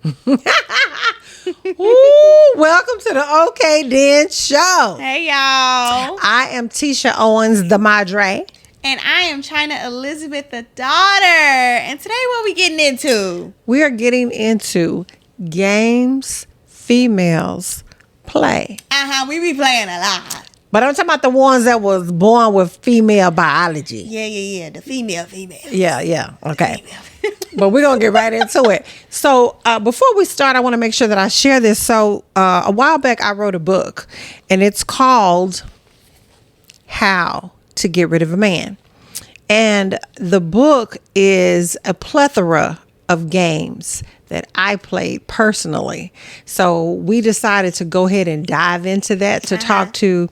Ooh, welcome to the OK Den Show. Hey, y'all. I am Titia Owens, the Madre. And I am Chyna Elizabeth, the daughter. And today what we getting into? We are getting into games females play. We be playing a lot. But I'm talking about the ones that was born with female biology. Yeah. The female. Yeah. Okay. But we're going to get right into it. So before we start, I want to make sure that I share this. So a while back, I wrote a book, and it's called How to Get Rid of a Man. And the book is a plethora of games that I played personally. So we decided to go ahead and dive into that to talk to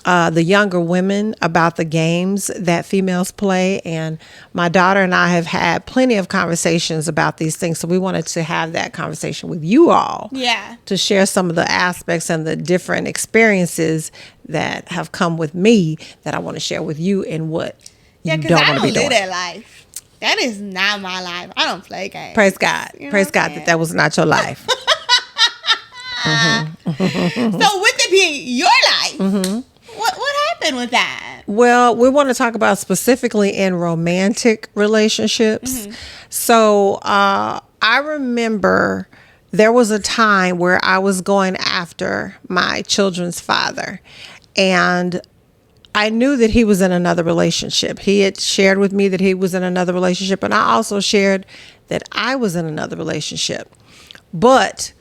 the younger women about the games that females play. And my daughter and I have had plenty of conversations about these things. So we wanted to have that conversation with you all. Yeah. To share some of the aspects and the different experiences that have come with me that I want to share with you and what you don't want to be doing. Live that life. That is not my life. I don't play games. Praise God. You know Praise God that was not your life. So with it being your life, what happened with that? Well, we want to talk about specifically in romantic relationships. So I remember there was a time where I was going after my children's father, and I knew that he was in another relationship. He had shared with me that he was in another relationship, and I also shared that I was in another relationship. But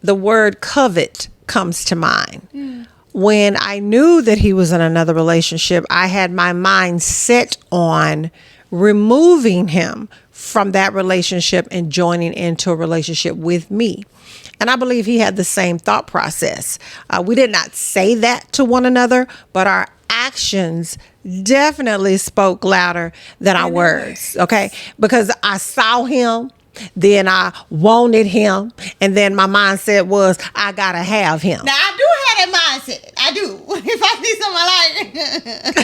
the word covet comes to mind. When I knew that he was in another relationship, I had my mind set on removing him from that relationship and joining into a relationship with me. And I believe he had the same thought process. We did not say that to one another, but our actions definitely spoke louder than our words. Okay. Because I saw him, then I wanted him, and then my mindset was, I gotta have him. Now I do have that mindset. I do. If I see something I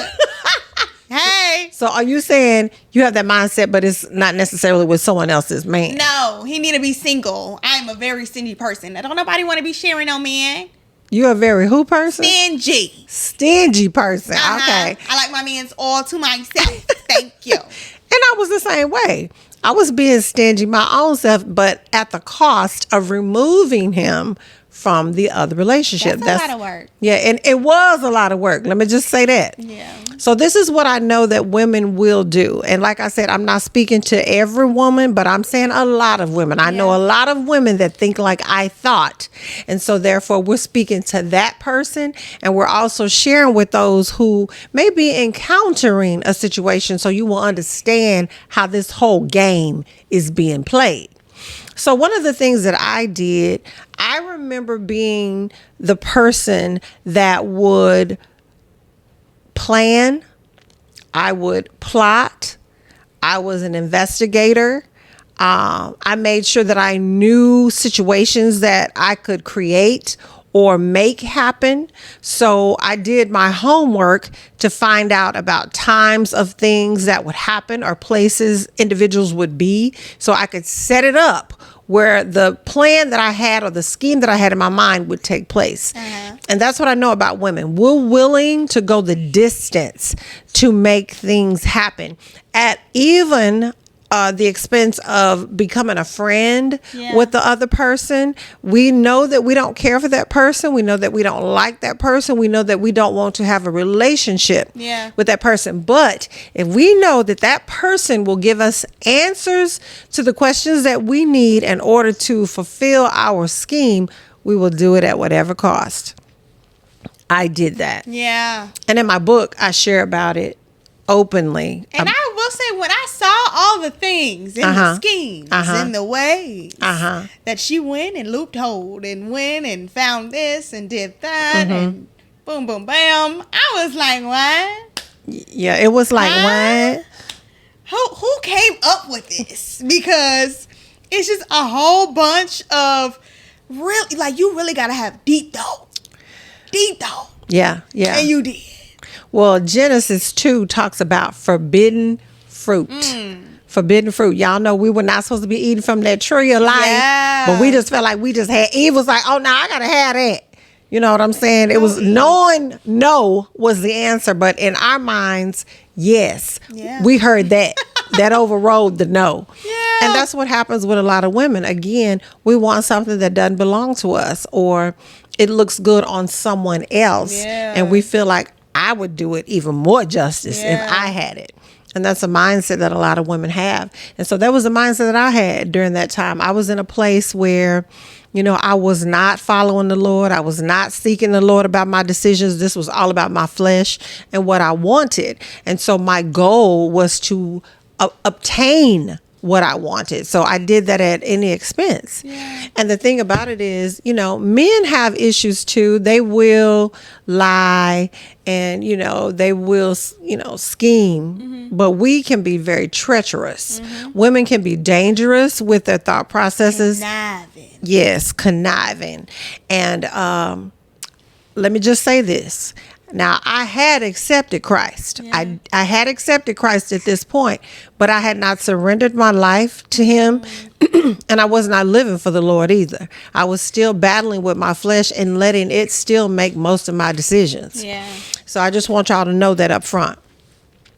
like, hey. So are you saying you have that mindset, but it's not necessarily with someone else's man? No, he need to be single. I'm a very stingy person. I don't nobody want to be sharing no man. You're a very who person? Stingy person. Okay. I like my men's all to myself. Thank you. And I was the same way. I was being stingy my own self, but at the cost of removing him from the other relationship. That's a lot of work. Yeah, and it was a lot of work. Let me just say that. Yeah. So this is what I know that women will do. And like I said, I'm not speaking to every woman, but I'm saying a lot of women. I know a lot of women that think like I thought. And so therefore we're speaking to that person, and we're also sharing with those who may be encountering a situation so you will understand how this whole game is being played. So one of the things that I did, I remember being the person that would plan, I would plot, I was an investigator. I made sure that I knew situations that I could create or make happen. So I did my homework to find out about times of things that would happen or places individuals would be, so I could set it up where the plan that I had or the scheme that I had in my mind would take place. And that's what I know about women. We're willing to go the distance to make things happen at even the expense of becoming a friend with the other person. We know that we don't care for that person. We know that we don't like that person. We know that we don't want to have a relationship with that person. But if we know that that person will give us answers to the questions that we need in order to fulfill our scheme, we will do it at whatever cost. I did that. Yeah. And in my book, I share about it openly. And I will say, when I saw all the things and the schemes and the ways that she went and loopholed and went and found this and did that and boom, boom, bam, I was like, what? Yeah, it was like, what? Who came up with this? Because it's just a whole bunch of really, like, you really got to have deep thought. Yeah. And you did. Well, Genesis 2 talks about forbidden fruit. forbidden fruit. Y'all know we were not supposed to be eating from that tree of life, but we just felt like we just had. Eve was like, "Oh, now I gotta have that." You know what I'm saying? It was knowing no was the answer, but in our minds, yes, we heard that. That overrode the no. Yeah. And that's what happens with a lot of women. Again, we want something that doesn't belong to us, or it looks good on someone else. Yeah. And we feel like I would do it even more justice if I had it. And that's a mindset that a lot of women have. And so that was the mindset that I had during that time. I was in a place where, you know, I was not following the Lord. I was not seeking the Lord about my decisions. This was all about my flesh and what I wanted. And so my goal was to obtain what I wanted. So I did that at any expense. Yeah. And the thing about it is, you know, men have issues too. They will lie and, you know, they will, you know, scheme. Mm-hmm. But we can be very treacherous. Mm-hmm. Women can be dangerous with their thought processes. Conniving. Yes, conniving. And let me just say this. Now, I had accepted Christ. Yeah. I had accepted Christ at this point, but I had not surrendered my life to him, and I was not living for the Lord either. I was still battling with my flesh and letting it still make most of my decisions. Yeah. So I just want y'all to know that up front.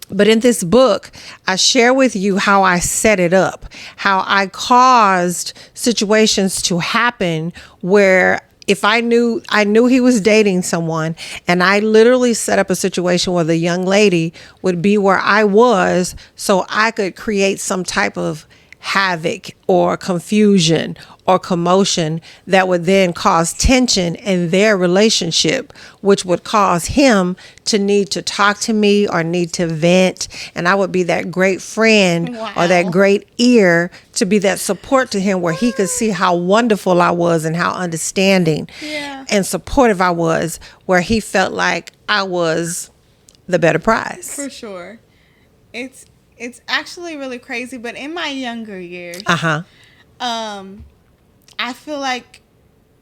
But in this book, I share with you how I set it up, how I caused situations to happen where if I knew he was dating someone, and I literally set up a situation where the young lady would be where I was so I could create some type of havoc or confusion or commotion that would then cause tension in their relationship, which would cause him to need to talk to me or need to vent. And I would be that great friend or that great ear to be that support to him where he could see how wonderful I was and how understanding and supportive I was, where he felt like I was the better prize. For sure. It's actually really crazy, but in my younger years, I feel like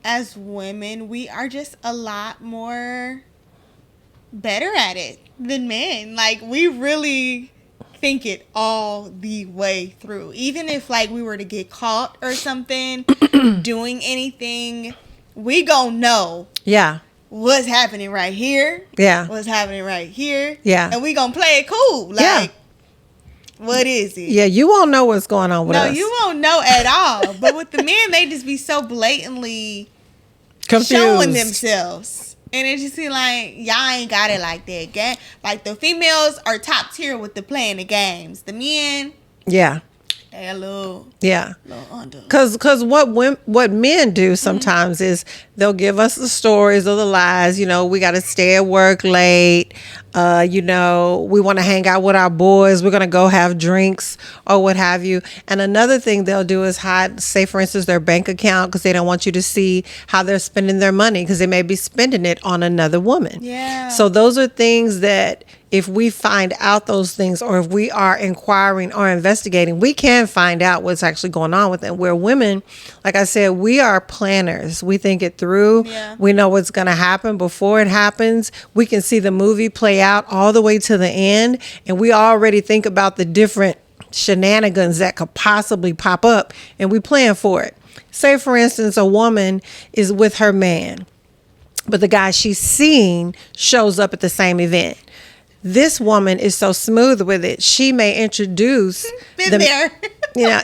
as women, we are just a lot more better at it than men. Like, we really think it all the way through. Even if, like, we were to get caught or something doing anything, we gonna know. Yeah. What's happening right here. Yeah. What's happening right here. Yeah. And we gonna play it cool. Like, what is it? Yeah, you won't know what's going on with us. No, you won't know at all. But with the men, they just be so blatantly confused, showing themselves. And it just be like, y'all ain't got it like that. Gang. Like, the females are top tier with the playing the games. The men, they a little under. Because what men do sometimes is they'll give us the stories or the lies. You know, we got to stay at work late. You know, we want to hang out with our boys. We're going to go have drinks or what have you. And another thing they'll do is hide, say, for instance, their bank account because they don't want you to see how they're spending their money because they may be spending it on another woman. Yeah. So those are things that if we find out those things, or if we are inquiring or investigating, we can find out what's actually going on with them. Where women, like I said, we are planners. We think it through. Yeah. We know what's going to happen before it happens. We can see the movie play out all the way to the end, and we already think about the different shenanigans that could possibly pop up, and we plan for it. Say, for instance, a woman is with her man, but the guy she's seeing shows up at the same event. This woman is so smooth with it. She may introduce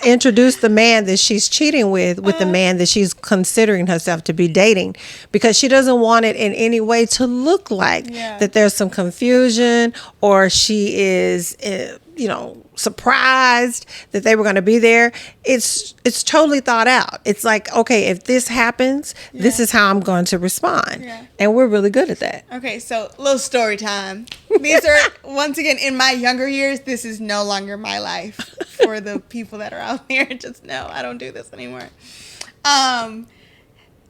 introduce the man that she's cheating with the man that she's considering herself to be dating, because she doesn't want it in any way to look like that there's some confusion, or she is, surprised that they were going to be there. It's totally thought out. It's like, okay, if this happens, this is how I'm going to respond. Yeah. And we're really good at that. Okay, so little story time. These are, once again, in my younger years, this is no longer my life. For the people that are out there, just know I don't do this anymore.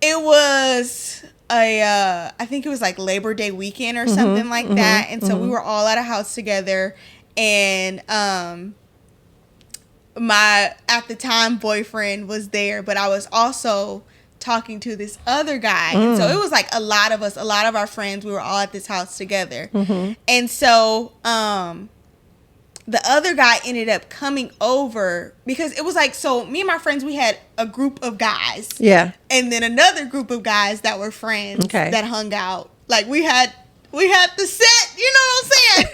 It was I think it was like Labor Day weekend or something like that. And so we were all at a house together, and my at the time boyfriend was there, but I was also talking to this other guy. And so it was like a lot of us, a lot of our friends, we were all at this house together. And so the other guy ended up coming over because it was like, so me and my friends, we had a group of guys. Yeah. And then another group of guys that were friends that hung out. Like we had the set, you know what I'm saying?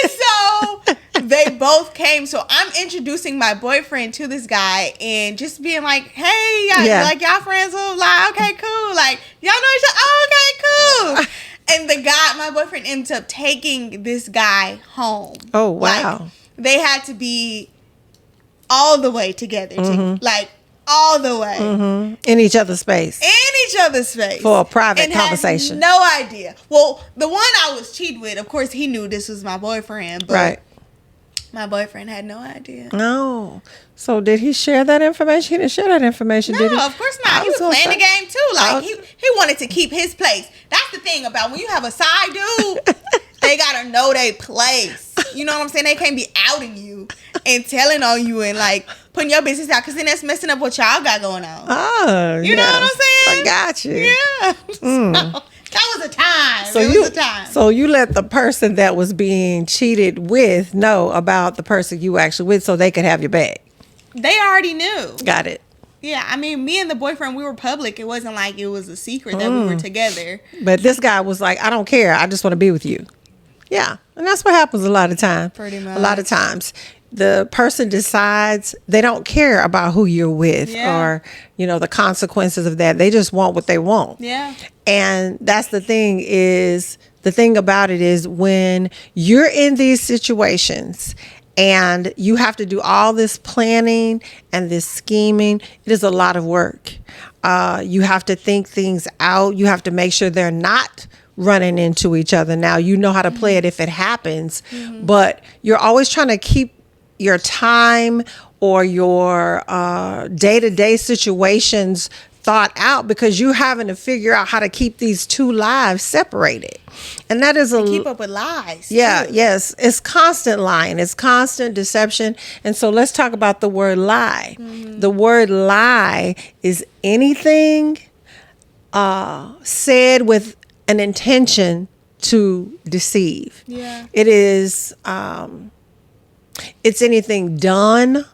And so they both came. So I'm introducing my boyfriend to this guy and just being like, hey, like y'all friends? Like, okay, cool. Like, y'all know each other? Oh, okay, cool. And the guy, my boyfriend, ends up taking this guy home. Oh, wow. Like, they had to be all the way together. Like, all the way. In each other's space. For a private conversation. Had no idea. Well, the one I was cheating with, of course, he knew this was my boyfriend. But my boyfriend had no idea. No. So did he share that information? He didn't share that information, did he? No, of course not. He was playing the game too. Like he wanted to keep his place. That's the thing about when you have a side dude, they gotta know their place. You know what I'm saying? They can't be outing you and telling on you and like putting your business out, because then that's messing up what y'all got going on. Oh, you know what I'm saying? I got you. Yeah. So, that was a time. It was a time. So you let the person that was being cheated with know about the person you actually with, so they could have your back. They already knew. Got it. Yeah, I mean, me and the boyfriend, we were public. It wasn't like it was a secret that we were together. But this guy was like, I don't care. I just want to be with you. Yeah. And that's what happens a lot of times. Pretty much. A lot of times. The person decides they don't care about who you're with or, you know, the consequences of that. They just want what they want. Yeah. And that's the thing about it is when you're in these situations and you have to do all this planning and this scheming, it is a lot of work. You have to think things out. You have to make sure they're not running into each other. Now, you know how to play it if it happens, but you're always trying to keep your time or your day-to-day situations thought out, because you're having to figure out how to keep these two lives separated. And that is keep up with lies. Yeah, too. Yes. It's constant lying. It's constant deception. And so let's talk about the word lie. The word lie is anything said with an intention to deceive. Yeah. It is it's anything done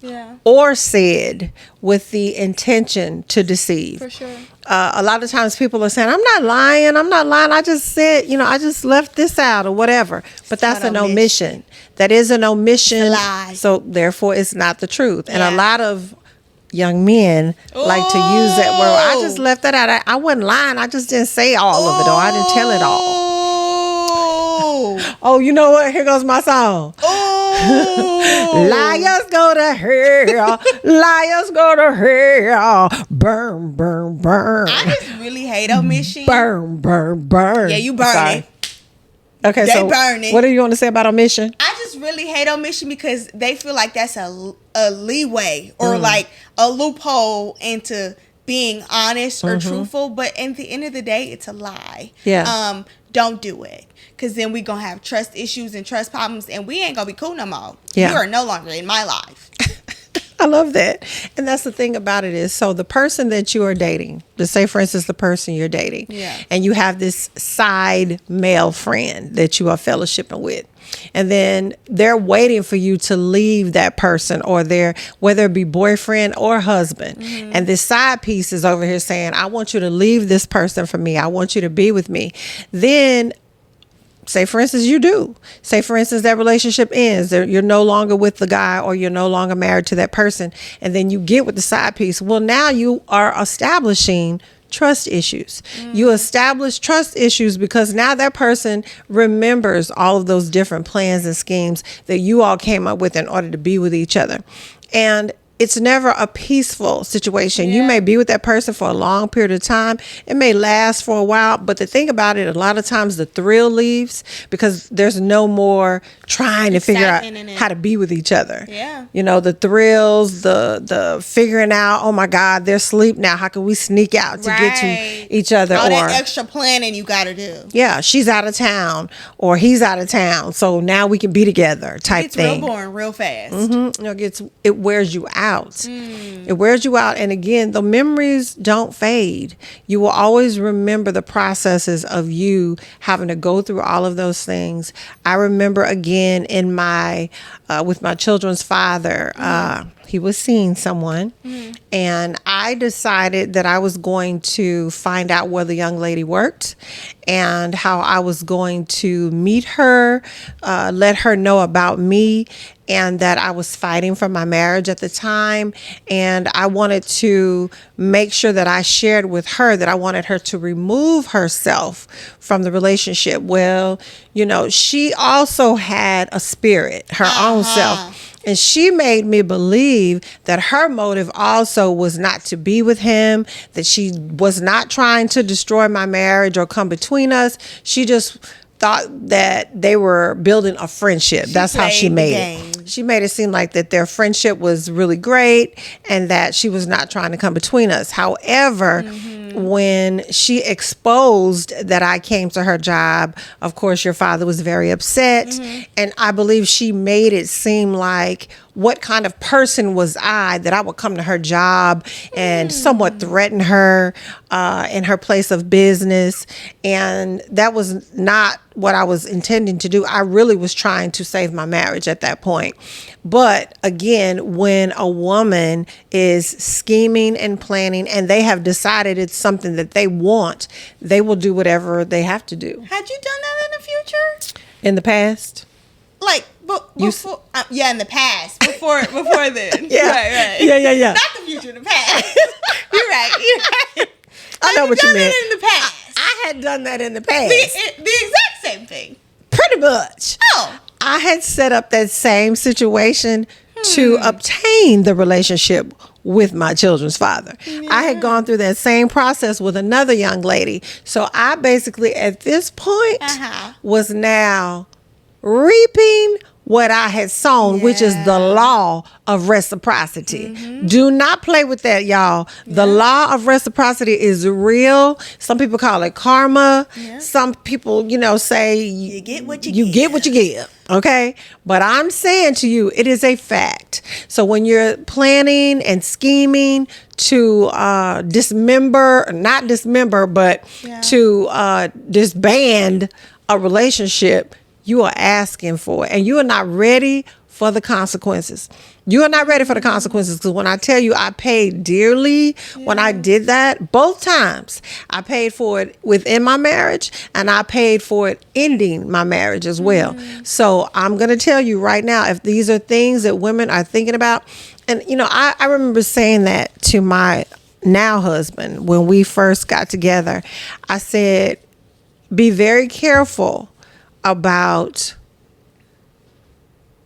or said with the intention to deceive. For sure. A lot of times people are saying, I'm not lying. I just said, I just left this out or whatever. But that's an omission. That is an omission. It's a lie. So therefore it's not the truth. And a lot of young men like to use that word. I just left that out. I wasn't lying. I just didn't say all of it, or I didn't tell it all. Oh, you know what? Here goes my song. Liars go to hell. Liars go to hell. Burn, burn, burn. I just really hate omission. Burn, burn, burn. Yeah, you burn it. Okay, they so burn it. What do you want to say about omission? I just really hate omission because they feel like that's a leeway or like a loophole into being honest or truthful. But at the end of the day, it's a lie. Yeah. Don't do it. Because then we going to have trust issues and trust problems, and we ain't going to be cool no more. Yeah. You are no longer in my life. I love that. And that's the thing about it is, so the person that you are dating, let's say, for instance, the person you're dating, and you have this side male friend that you are fellowshipping with, and then they're waiting for you to leave that person or their, whether it be boyfriend or husband. And this side piece is over here saying, I want you to leave this person for me. I want you to be with me. Then say, for instance, you do. Say, for instance, that relationship ends. You're no longer with the guy or you're no longer married to that person. And then you get with the side piece. Well, now you are establishing trust issues. You establish trust issues because now that person remembers all of those different plans and schemes that you all came up with in order to be with each other. And it's never a peaceful situation. You may be with that person for a long period of time. It may last for a while, but the thing about it, a lot of times the thrill leaves because there's no more trying to figure out how to be with each other. Yeah. The thrills, the figuring out, oh my God, they're asleep now. How can we sneak out to get to each other. All or that extra planning you got to do. Yeah, she's out of town or he's out of town, so now we can be together type thing. It's real boring real fast. It wears you out. It wears you out. And again, the memories don't fade. You will always remember the processes of you having to go through all of those things. I remember again in my with my children's father, he was seeing someone, and I decided that I was going to find out where the young lady worked and how I was going to meet her, let her know about me, and that I was fighting for my marriage at the time. And I wanted to make sure that I shared with her that I wanted her to remove herself from the relationship. Well, you know, she also had a spirit, her own self. And she made me believe that her motive also was not to be with him, that she was not trying to destroy my marriage or come between us. She just thought that they were building a friendship. That's how she made it. She made it seem like that their friendship was really great and that she was not trying to come between us. However, when she exposed that I came to her job, of course, your father was very upset. And I believe she made it seem like, what kind of person was I that I would come to her job and somewhat threaten her in her place of business? And that was not what I was intending to do. I really was trying to save my marriage at that point. But again, when a woman is scheming and planning and they have decided it's something that they want, they will do whatever they have to do. Had you done that in the future? In the past? Like, before, in the past, before then. Yeah. Right. Yeah. Not the future, the past. You're right. I know what you meant. That in the past. I had done that in the past. The exact same thing. Pretty much. Oh. I had set up that same situation to obtain the relationship with my children's father. Yeah. I had gone through that same process with another young lady. So I basically, at this point, was now reaping what I had sown, which is the law of reciprocity. Do not play with that, y'all. The law of reciprocity is real. Some people call it karma. Some people, say you get what you give. Okay. But I'm saying to you, it is a fact. So when you're planning and scheming to to disband a relationship, you are asking for it, and you are not ready for the consequences. You are not ready for the consequences, because when I tell you I paid dearly when I did that, both times, I paid for it within my marriage and I paid for it ending my marriage as well. So I'm going to tell you right now, if these are things that women are thinking about, and I remember saying that to my now husband when we first got together. I said, be very careful about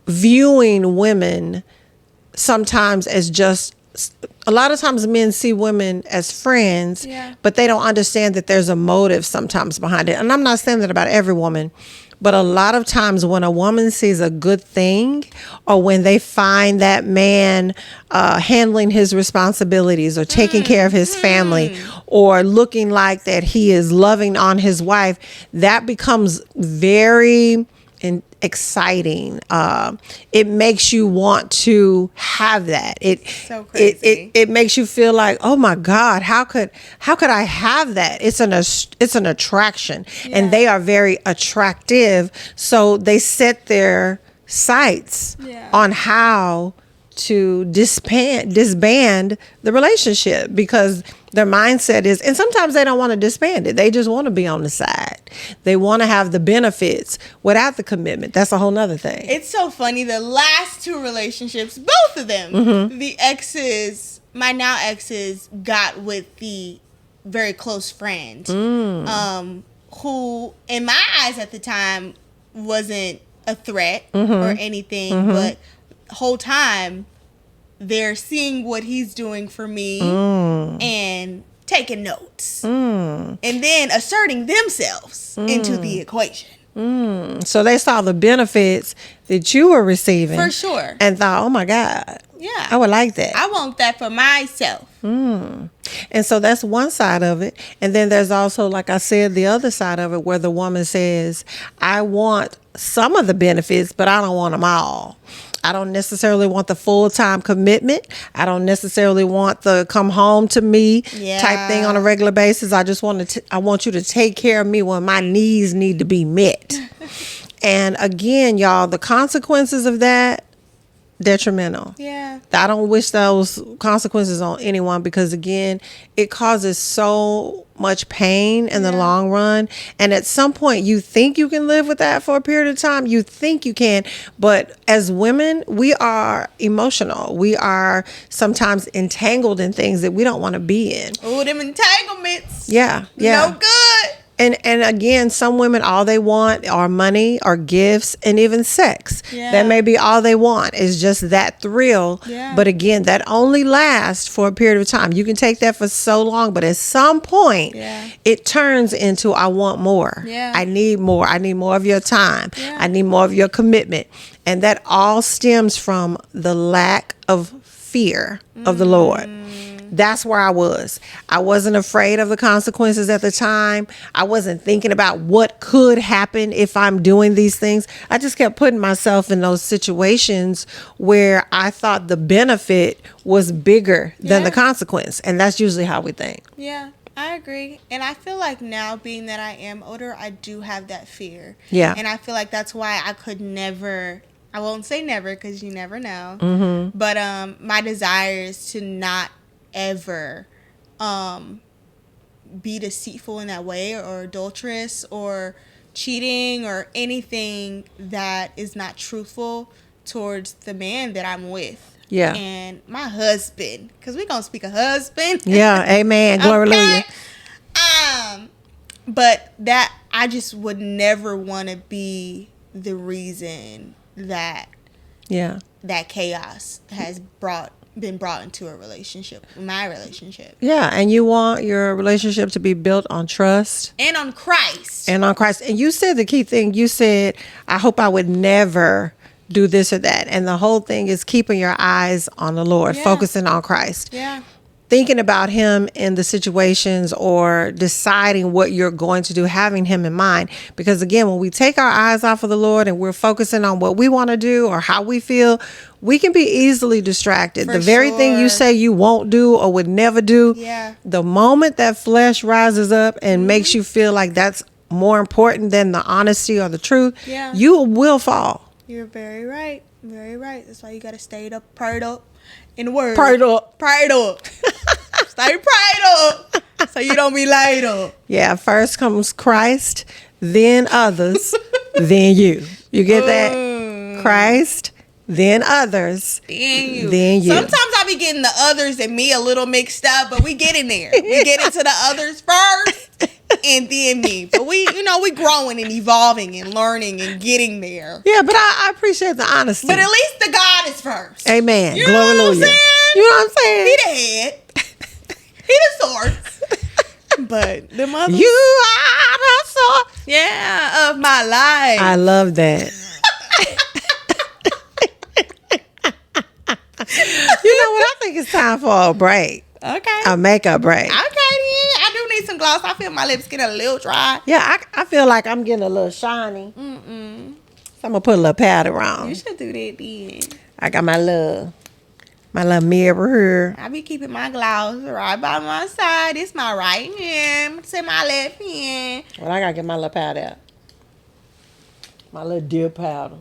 viewing women sometimes as just, a lot of times men see women as friends, but they don't understand that there's a motive sometimes behind it. And I'm not saying that about every woman, but a lot of times when a woman sees a good thing, or when they find that man handling his responsibilities or taking care of his family, or looking like that he is loving on his wife, that becomes very exciting. It makes you want to have that. So crazy. It makes you feel like, oh my God, how could I have that? It's an attraction, and they are very attractive. So they set their sights on how to disband the relationship, because their mindset is, and sometimes they don't want to disband it. They just want to be on the side. They want to have the benefits without the commitment. That's a whole nother thing. It's so funny. The last two relationships, both of them, the exes, my now exes, got with the very close friend, who in my eyes at the time wasn't a threat or anything, but the whole time they're seeing what he's doing for me and taking notes and then asserting themselves into the equation. So they saw the benefits that you were receiving, for sure, and thought, oh my God, I would like that. I want that for myself. And so that's one side of it. And then there's also, like I said, the other side of it where the woman says, I want some of the benefits, but I don't want them all. I don't necessarily want the full-time commitment. I don't necessarily want the come home to me type thing on a regular basis. I just I want you to take care of me when my needs need to be met. And again, y'all, the consequences of that, detrimental. Yeah. I don't wish those consequences on anyone because, again, it causes so much pain in the long run. And at some point, you think you can live with that for a period of time. You think you can. But as women, we are emotional. We are sometimes entangled in things that we don't want to be in. Oh, them entanglements. Yeah. No good. And again, some women, all they want are money or gifts and even sex. Yeah. That may be all they want is just that thrill. Yeah. But again, that only lasts for a period of time. You can take that for so long, but at some point, it turns into, I want more. Yeah. I need more. I need more of your time. Yeah. I need more of your commitment. And that all stems from the lack of fear of the Lord. That's where I was. I wasn't afraid of the consequences at the time. I wasn't thinking about what could happen if I'm doing these things. I just kept putting myself in those situations where I thought the benefit was bigger than the consequence. And that's usually how we think. Yeah, I agree. And I feel like now, being that I am older, I do have that fear. Yeah. And I feel like that's why I could never, I won't say never because you never know. But my desire is to not ever be deceitful in that way, or adulterous, or cheating, or anything that is not truthful towards the man that I'm with. Yeah. And my husband, because we're gonna speak of husband. Yeah, amen. Glory okay? But that, I just would never want to be the reason that that chaos has been brought into a relationship, my relationship. Yeah, and you want your relationship to be built on trust. And on Christ. And on Christ. And you said the key thing. You said, I hope I would never do this or that. And the whole thing is keeping your eyes on the Lord, focusing on Christ. Yeah. Thinking about him in the situations, or deciding what you're going to do, having him in mind. Because again, when we take our eyes off of the Lord and we're focusing on what we want to do or how we feel, we can be easily distracted. The very thing you say you won't do or would never do, the moment that flesh rises up and makes you feel like that's more important than the honesty or the truth, you will fall. You're very right. Very right. That's why you got to stay up, prayed up. In the word. Prayed up. Prayed up. Stay prayed up. So you don't be laid up. Yeah. First comes Christ, then others, then you. You get that? Christ, then others, then you. Then you. Sometimes I be getting the others and me a little mixed up, but we get in there. We get into the others first and then me. But we growing and evolving and learning and getting there. Yeah, but I appreciate the honesty. But at least the God is first. Amen. You know what I'm saying? You know what I'm saying? He the head. He the source. But the mother. You are the source. Yeah, of my life. I love that. You know what? I think it's time for a break. Okay. A makeup break. Okay, then. I do need some gloss. I feel my lips getting a little dry. Yeah, I feel like I'm getting a little shiny. So I'm going to put a little powder on. You should do that then. I got my little mirror here. I be keeping my gloss right by my side. It's my right hand to my left hand. Well, I got to get my little powder out. My little dip powder.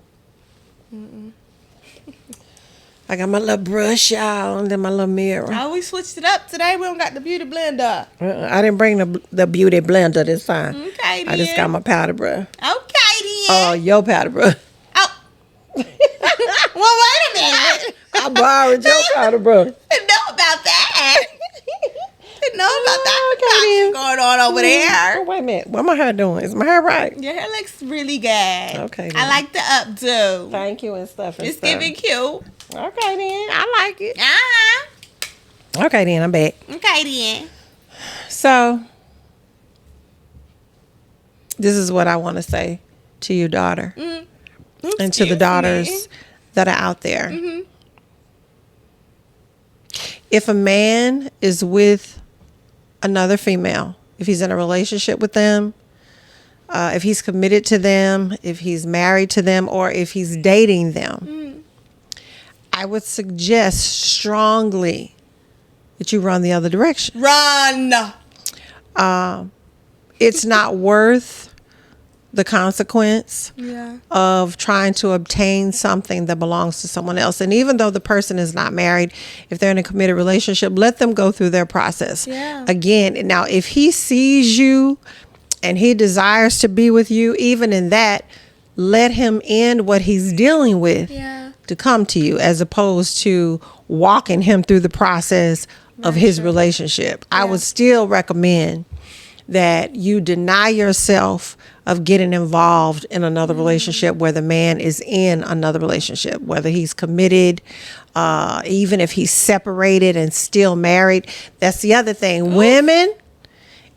I got my little brush out and then my little mirror. Oh, we switched it up today. We don't got the beauty blender. I didn't bring the beauty blender this time. Okay, then. I just got my powder brush. Okay, then. Oh, your powder brush. Oh. Well, wait a minute. I borrowed your powder brush. Didn't know about that. Didn't know about that. Okay, What's going on over there? Oh, wait a minute. What my hair doing? Is my hair right? Your hair looks really good. Okay, then. I like the updo. Thank you and stuff. It's giving cute. Okay, then. I like it. Uh-huh. Okay, then. I'm back. Okay, then. So, this is what I want to say to your daughter and to the daughters that are out there. Mm-hmm. If a man is with another female, if he's in a relationship with them, if he's committed to them, if he's married to them, or if he's dating them, I would suggest strongly that you run the other direction. Run! It's not worth the consequence of trying to obtain something that belongs to someone else. And even though the person is not married, if they're in a committed relationship, let them go through their process. Yeah. Again, now, if he sees you and he desires to be with you, even in that, let him end what he's dealing with to come to you, as opposed to walking him through the process of his relationship. I would still recommend that you deny yourself of getting involved in another relationship where the man is in another relationship, whether he's committed, even if he's separated and still married. That's the other thing. Women,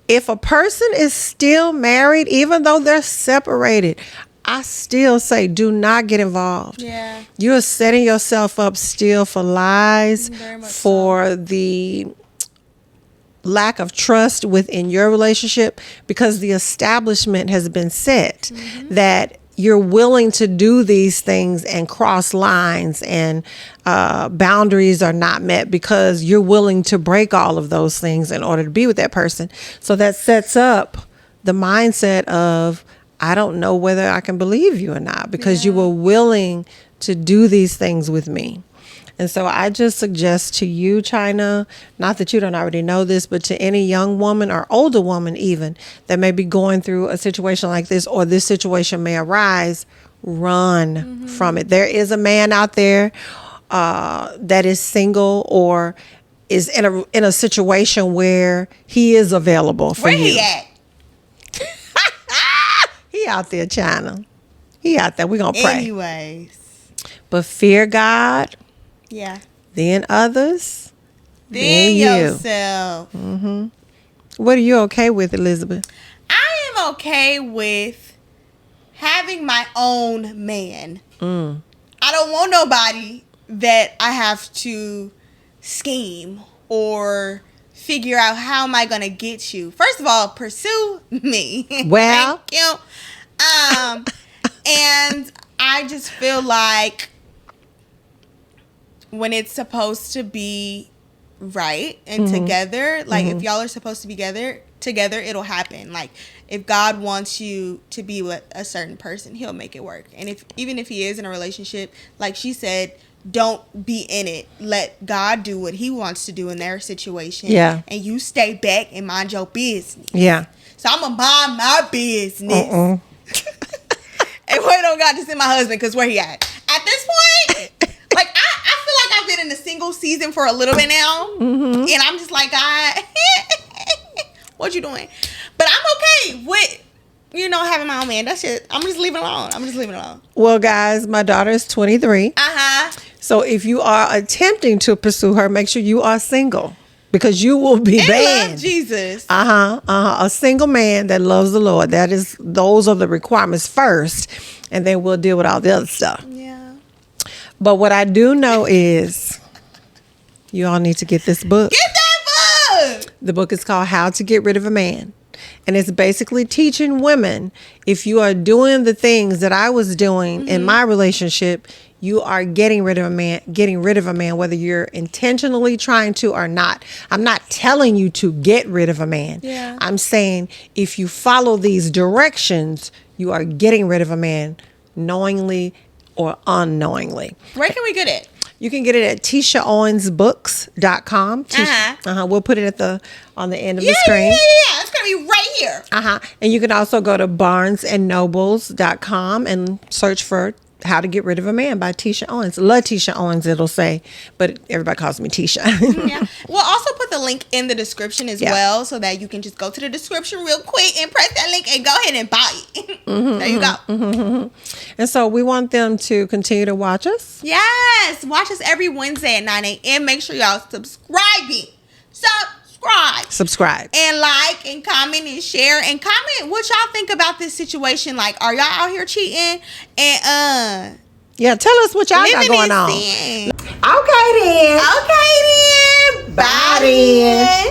if a person is still married, even though they're separated, I still say do not get involved. Yeah. You're setting yourself up still for lies, for the lack of trust within your relationship, because the establishment has been set that you're willing to do these things and cross lines, and boundaries are not met because you're willing to break all of those things in order to be with that person. So that sets up the mindset of, I don't know whether I can believe you or not, because you were willing to do these things with me. And so I just suggest to you, Chyna, not that you don't already know this, but to any young woman or older woman even that may be going through a situation like this, or this situation may arise, run from it. There is a man out there that is single or is in a situation where he is available for you. Where he at? He out there, Chyna. He out there. We're going to pray. Anyways. But fear God. Yeah. Then others. Then yourself. What are you okay with, Elizabeth? I am okay with having my own man. I don't want nobody that I have to scheme or figure out how am I going to get you. First of all, pursue me. Well. Thank you. And I just feel like when it's supposed to be right and together, like if y'all are supposed to be together, it'll happen. Like if God wants you to be with a certain person, he'll make it work. And even if he is in a relationship, like she said, don't be in it. Let God do what he wants to do in their situation. Yeah. And you stay back and mind your business. Yeah. So I'm going to mind my business. And wait on God to send my husband, because where he at? At this point, like I feel like I've been in the single season for a little bit now. And I'm just like, God, what you doing? But I'm okay with, having my own man. That's it. I'm just leaving it alone. Well, guys, my daughter is 23. So if you are attempting to pursue her, make sure you are single, because you will be banned. Love Jesus. A single man that loves the Lord. Those are the requirements first, and then we'll deal with all the other stuff. Yeah. But what I do know is you all need to get this book. Get that book! The book is called How to Get Rid of a Man. And it's basically teaching women, if you are doing the things that I was doing in my relationship, you are getting rid of a man, whether you're intentionally trying to or not. I'm not telling you to get rid of a man. Yeah. I'm saying if you follow these directions, you are getting rid of a man knowingly or unknowingly. Where can we get it? You can get it at TitiaOwensBooks.com. We'll put it on the end of the screen. Yeah. It's going to be right here. And you can also go to BarnesandNobles.com and search for How to Get Rid of a Man by Titia Owens. Titia Owens, it'll say, but everybody calls me Titia. Yeah. We'll also put the link in the description as well, so that you can just go to the description real quick and press that link and go ahead and buy it. There you go. And so we want them to continue to watch us. Yes. Watch us every Wednesday at 9 a.m. Make sure y'all subscribe and like and comment and share and comment what y'all think about this situation. Like, are y'all out here cheating? And tell us what y'all got going on. Okay then. Bye then.